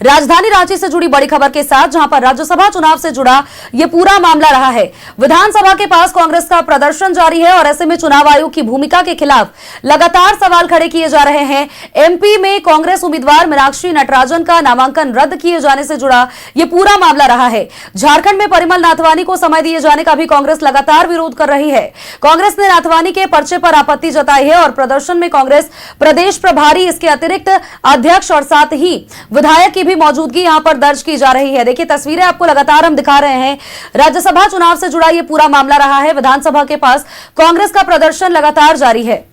राजधानी रांची से जुड़ी बड़ी खबर के साथ, जहां पर राज्यसभा चुनाव से जुड़ा यह पूरा मामला रहा है। विधानसभा के पास कांग्रेस का प्रदर्शन जारी है और ऐसे में चुनाव आयोग की भूमिका के खिलाफ लगातार सवाल खड़े किए जा रहे हैं। एमपी में कांग्रेस उम्मीदवार मीनाक्षी नटराजन का नामांकन रद्द किए जाने से जुड़ा यह पूरा मामला रहा है। झारखंड में परिमल नाथवानी को समय दिए जाने का भी कांग्रेस लगातार विरोध कर रही है। कांग्रेस ने नाथवानी के पर्चे पर आपत्ति जताई है और प्रदर्शन में कांग्रेस प्रदेश प्रभारी, इसके अतिरिक्त अध्यक्ष और साथ ही विधायक की भी मौजूदगी यहां पर दर्ज की जा रही है। देखिए तस्वीरें आपको लगातार हम दिखा रहे हैं। राज्यसभा चुनाव से जुड़ा यह पूरा मामला रहा है। विधानसभा के पास कांग्रेस का प्रदर्शन लगातार जारी है।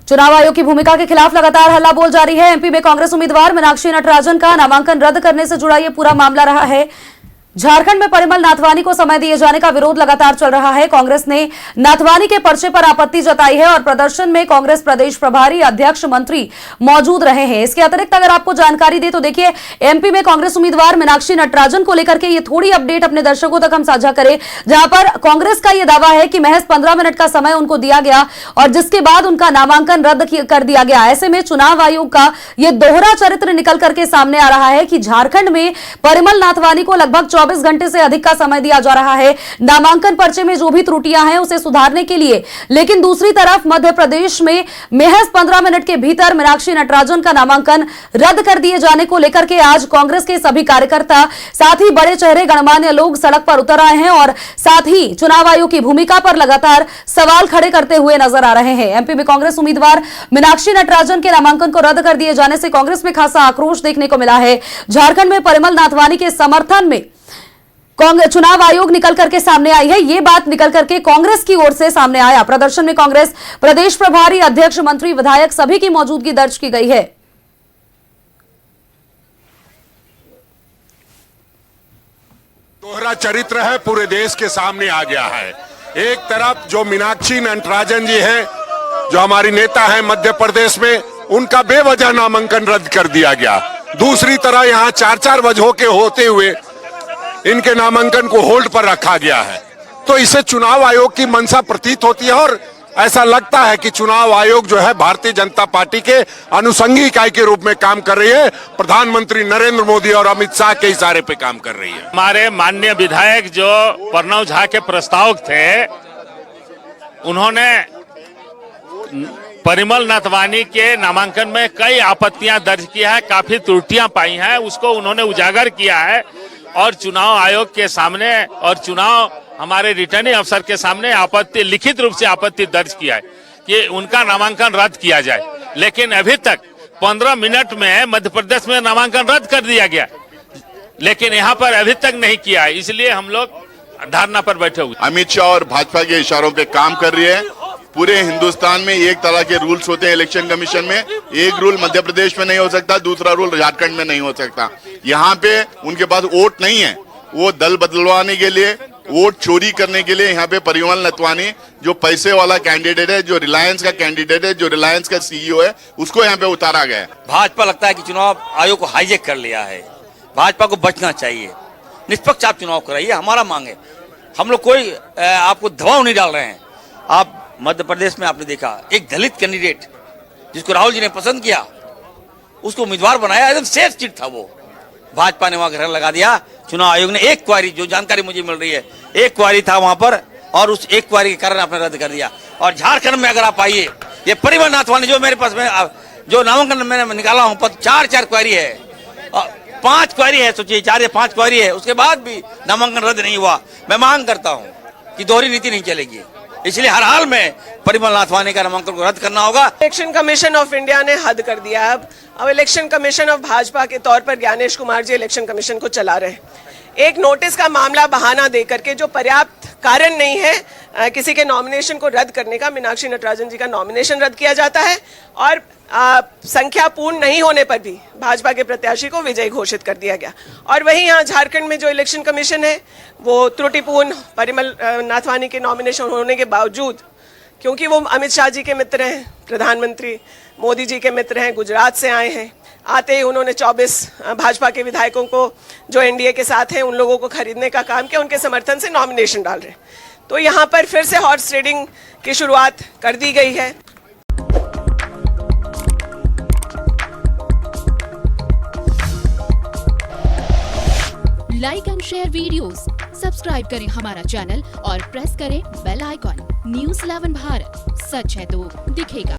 चुनाव आयोग की भूमिका के खिलाफ लगातार हल्ला बोल जारी है। एमपी में कांग्रेस उम्मीदवार मीनाक्षी नटराजन का नामांकन रद्द करने से जुड़ा यह पूरा मामला रहा है। झारखंड में परिमल नाथवानी को समय दिए जाने का विरोध लगातार चल रहा है। कांग्रेस ने नाथवानी के पर्चे पर आपत्ति जताई है और प्रदर्शन में कांग्रेस प्रदेश प्रभारी, अध्यक्ष, मंत्री मौजूद रहे हैं। इसके अतिरिक्त अगर आपको जानकारी दे तो देखिए, एमपी में कांग्रेस उम्मीदवार मीनाक्षी नटराजन को लेकर के ये थोड़ी अपडेट अपने दर्शकों तक हम साझा करें, जहां पर कांग्रेस का यह दावा है कि महज 15 मिनट का समय उनको दिया गया और जिसके बाद उनका नामांकन रद्द कर दिया गया। ऐसे में चुनाव आयोग का यह दोहरा चरित्र निकल करके सामने आ रहा है कि झारखंड में परिमल नाथवानी को लगभग 24 घंटे से अधिक का समय दिया जा रहा है नामांकन पर्चे में जो भी त्रुटियां हैं उसे सुधारने के लिए, लेकिन दूसरी तरफ मध्य प्रदेश में महज 15 मिनट के भीतर मीनाक्षी नटराजन का नामांकन रद्द कर दिए जाने को लेकर के आज कांग्रेस के सभी कार्यकर्ता, साथ ही बड़े चेहरे, गणमान्य लोग सड़क पर उतर आए हैं और साथ ही चुनाव आयोग की भूमिका पर लगातार सवाल खड़े करते हुए नजर आ रहे हैं। एमपी में कांग्रेस उम्मीदवार मीनाक्षी नटराजन के नामांकन को रद्द कर दिए जाने से कांग्रेस में खासा आक्रोश देखने को मिला है। झारखंड में परिमल नाथवानी के समर्थन में चुनाव आयोग निकल करके सामने आई है। ये बात निकल करके कांग्रेस की ओर से सामने आया। प्रदर्शन में कांग्रेस प्रदेश प्रभारी, अध्यक्ष, मंत्री, विधायक सभी की मौजूदगी दर्ज की गई है। दोहरा चरित्र है, पूरे देश के सामने आ गया है। एक तरफ जो मीनाक्षी नटराजन जी हैं, जो हमारी नेता है मध्य प्रदेश में, उनका बेवजह नामांकन रद्द कर दिया गया। दूसरी तरह यहाँ 4-4 वजहों के होते हुए इनके नामांकन को होल्ड पर रखा गया है। तो इससे चुनाव आयोग की मंशा प्रतीत होती है और ऐसा लगता है कि चुनाव आयोग जो है भारतीय जनता पार्टी के अनुषंगी इकाई के रूप में काम कर रही है। प्रधानमंत्री नरेंद्र मोदी और अमित शाह के इशारे पे काम कर रही है। हमारे माननीय विधायक जो प्रणव झा के प्रस्तावक थे, उन्होंने परिमल नाथवानी के नामांकन में कई आपत्तियां दर्ज किया है, काफी त्रुटियां पाई हैं, उसको उन्होंने उजागर किया है और चुनाव आयोग के सामने और चुनाव हमारे रिटर्निंग अफसर के सामने आपत्ति, लिखित रूप से आपत्ति दर्ज किया है कि उनका नामांकन रद्द किया जाए। लेकिन अभी तक 15 मिनट में मध्य प्रदेश में नामांकन रद्द कर दिया गया, लेकिन यहाँ पर अभी तक नहीं किया है। इसलिए हम लोग धरना पर बैठे हुए। अमित शाह और भाजपा के इशारों पे काम कर रही है। पूरे हिंदुस्तान में एक तरह के रूल्स होते हैं इलेक्शन कमीशन में। एक रूल मध्य प्रदेश में नहीं हो सकता, दूसरा रूल झारखंड में नहीं हो सकता। यहाँ पे उनके पास वोट नहीं है, वो दल बदलवाने के लिए, वोट चोरी करने के लिए यहाँ पे परिमल नाथवानी जो पैसे वाला कैंडिडेट है, जो रिलायंस का कैंडिडेट है, जो रिलायंस का सीईओ है, उसको यहाँ पे उतारा गया है। भाजपा लगता है कि चुनाव आयोग को हाईजेक कर लिया है। भाजपा को बचना चाहिए, निष्पक्ष आप चुनाव कराइए, हमारा मांग है। हम लोग कोई आपको दबाव नहीं डाल रहे हैं। आप मध्य प्रदेश में आपने देखा एक दलित कैंडिडेट जिसको राहुल जी ने पसंद किया, उसको उम्मीदवार बनाया, एकदम सेफ सीट था वो। भाजपा ने वहां घर लगा दिया। चुनाव आयोग ने एक क्वारी, जो जानकारी मुझे मिल रही है, एक क्वारी था वहां पर और उस एक क्वारी के कारण आपने रद्द कर दिया। और झारखंड में अगर आप आइए, ये परिमल नाथवानी जो मेरे पास में जो नामांकन मैंने निकाला हूं, 4 क्वारी है, 5 क्वारी है, सोचिए 4 या 5 क्वारी है, उसके बाद भी नामांकन रद्द नहीं हुआ। मैं मांग करता हूं कि दोहरी नीति नहीं चलेगी, इसलिए हर हाल में परिमल नाथवानी का नामांकन को रद्द करना होगा। इलेक्शन कमीशन ऑफ इंडिया ने हद कर दिया है। अब इलेक्शन कमीशन ऑफ भाजपा के तौर पर ज्ञानेश कुमार जी इलेक्शन कमीशन को चला रहे हैं। एक नोटिस का मामला बहाना देकर के, जो पर्याप्त कारण नहीं है किसी के नॉमिनेशन को रद्द करने का, मीनाक्षी नटराजन जी का नॉमिनेशन रद्द किया जाता है और संख्या पूर्ण नहीं होने पर भी भाजपा के प्रत्याशी को विजयी घोषित कर दिया गया। और वहीं यहाँ झारखंड में जो इलेक्शन कमीशन है वो त्रुटिपूर्ण परिमल नाथवानी के नॉमिनेशन होने के बावजूद, क्योंकि वो अमित शाह जी के मित्र हैं, प्रधानमंत्री मोदी जी के मित्र हैं, गुजरात से आए हैं, आते ही उन्होंने 24 भाजपा के विधायकों को जो एनडीए के साथ हैं उन लोगों को खरीदने का काम किया, उनके समर्थन से नॉमिनेशन डाल रहे हैं। तो यहाँ पर फिर से हॉर्स ट्रेडिंग की शुरुआत कर दी गई है। Like and share videos, subscribe करें हमारा चैनल और प्रेस करें बेल आइकॉन। News 11 भारत, सच है तो दिखेगा।